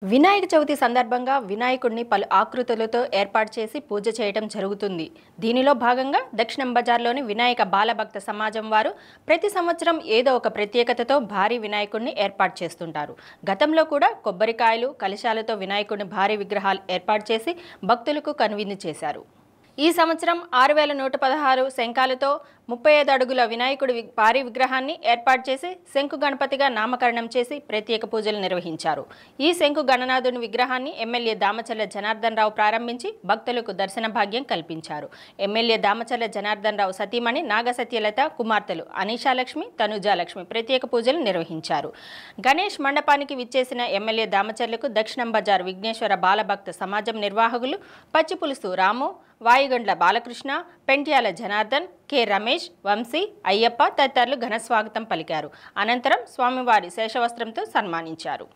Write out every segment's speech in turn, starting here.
వినాయక చవితి సందర్భంగా వినాయకుడిని పలు ఆకృతులతో ఏర్పాటు చేసి పూజ చేయడం జరుగుతుంది. దీనిలో భాగంగా దక్షిణం బజార్లోని వినాయక బాలభక్త సమాజం వారు ప్రతి సంవత్సరం ఏదో ఒక ప్రత్యేకతతో భారీ వినాయకుడిని ఏర్పాటు చేస్తుంటారు. గతంలో కూడా కొబ్బరికాయలు, కలశాలతో వినాయకుడిని భారీ విగ్రహాలు ఏర్పాటు చేసి భక్తులకు కనువిందు చేశారు. ఈ సంవత్సరం 6116 శంఖాలతో 35 అడుగుల వినాయకుడి భారీ విగ్రహాన్ని ఏర్పాటు చేసి శంకు గణపతిగా నామకరణం చేసి ప్రత్యేక పూజలు నిర్వహించారు. ఈ శంకు గణనాథుని విగ్రహాన్ని ఎమ్మెల్యే దామచర్ల జనార్దన్ రావు ప్రారంభించి భక్తులకు దర్శన భాగ్యం కల్పించారు. ఎమ్మెల్యే దామచర్ల జనార్దన్ రావు సతీమణి నాగసత్యలత, కుమార్తెలు అనీషాలక్ష్మి, తనుజాలక్ష్మి ప్రత్యేక పూజలు నిర్వహించారు. గణేష్ మండపానికి విచ్చేసిన ఎమ్మెల్యే దామచర్లకు దక్షిణం బజార్ విఘ్నేశ్వర బాలభక్త సమాజం నిర్వాహకులు పచ్చిపులుసు రాము, వాయుగండ్ల బాలకృష్ణ, పెంట్యాల జనార్దన్, కె రమేష్, వంశీ, అయ్యప్ప తదితరులు ఘన స్వాగతం పలికారు. అనంతరం స్వామివారి శేషవస్త్రంతో సన్మానించారు.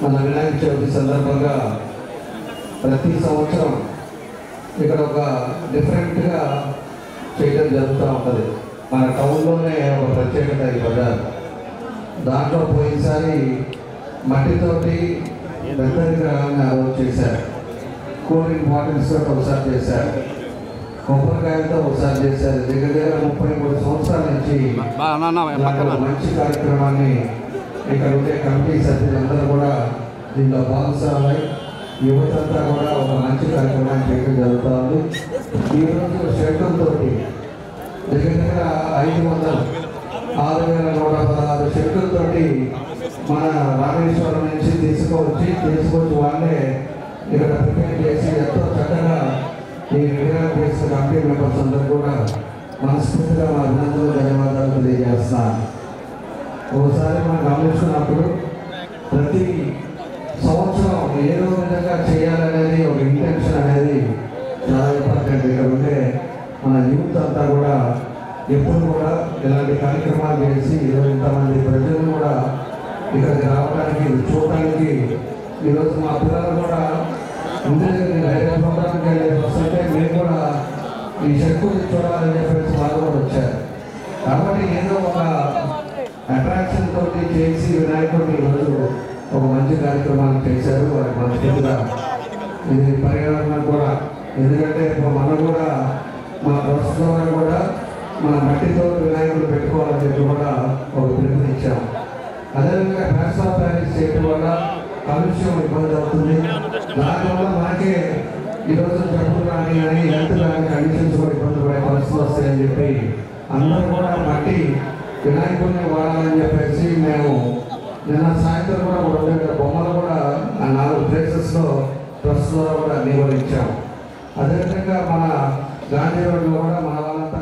మన వినాయక చవితి సందర్భంగా ప్రతి సంవత్సరం ఇక్కడ ఒక డిఫరెంట్గా చేయడం జరుగుతూ ఉంటుంది. మన టౌన్లోనే ఒక ప్రత్యేకత ఈ బజార్. దాంట్లో పోయినసారి మట్టితోటి పెద్ద విగ్రహాన్ని అలవాటు చేశారు. కూల్ డ్రింక్ బాటిల్స్ తోటి ఒకసారి చేశారు, కొబ్బరికాయలతో ఒకసారి చేశారు. దగ్గర దగ్గర 33 సంవత్సరాల నుంచి మంచి కార్యక్రమాన్ని ఇక్కడ ఉండే కమిటీ సభ్యులందరూ కూడా దీంట్లో భాగస్వామై యువతంతా కూడా ఒక మంచి కార్యక్రమాన్ని చేయడం జరుగుతుంది. ఈరోజు షెడ్యూల్తో దగ్గర దగ్గర 6116 షెడ్యూల్తో మన రామేశ్వరం నుంచి తీసుకొచ్చి వాళ్ళే ఇక్కడ ప్రిపేర్ చేసి ఎంతో చక్కగా ఈ విగ్రహం చేసిన కమిటీ మెంబర్స్ అందరూ కూడా మనస్ఫూర్తిగా మా అభినందనలు, ధన్యవాదాలు తెలియజేస్తున్నాను. ఒకసారి మనం గమనించుకున్నప్పుడు ప్రతి సంవత్సరం ఏదో విధంగా చేయాలనేది ఒక ఇంటెన్షన్ అనేది చాలా ఇంపార్టెంట్. ఇక్కడ ఉంటే మన యూత్ అంతా కూడా ఎప్పుడు కూడా ఇలాంటి కార్యక్రమాలు చేసి ఈరోజు ఇంతమంది ప్రజలు కూడా ఇక్కడికి రావడానికి, చూడటానికి ఈరోజు మా పిల్లలు కూడా వేరే ప్రోగ్రామ్కి వెళ్ళేసి వస్తుంటే మేము కూడా ఈ షెడ్యూల్ చూడాలని చెప్పేసి వాళ్ళు కూడా వచ్చారు. కాబట్టి ఏదో ఒక అట్రాక్షన్ తోటి చేసి వినాయకుడిని ఈరోజు ఒక మంచి కార్యక్రమాన్ని చేశారు. వారికి మనస్ఫూర్తిగా ఇది పర్యావరణం కూడా, ఎందుకంటే ఇప్పుడు మనం కూడా మన డ్రెస్ ద్వారా కూడా మన మట్టితో వినాయకుడు పెట్టుకోవాలని చెప్పి కూడా ఒక పిలుపునిచ్చాం. అదేవిధంగా ప్లాస్టర్ ఆఫ్ ప్యారిస్ చేయడం వల్ల కాలుష్యం ఇబ్బంది అవుతుంది. దానివల్ల మనకే ఈరోజు జబ్బులు కానీ హెల్త్ కానీ కండిషన్స్ కూడా ఇబ్బంది పడే పరిస్థితులు వస్తాయని చెప్పి అందరూ కూడా మట్టి వినాయకుడిని వాడాలని చెప్పేసి మేము నిన్న సాయంత్రం కూడా 2 బొమ్మలు కూడా 4 ప్లేసెస్లో ట్రస్ట్ ద్వారా కూడా అన్నీ కూడా ఇచ్చాము. అదేవిధంగా మన గాంధీ రోడ్లో కూడా మన వాళ్ళంతా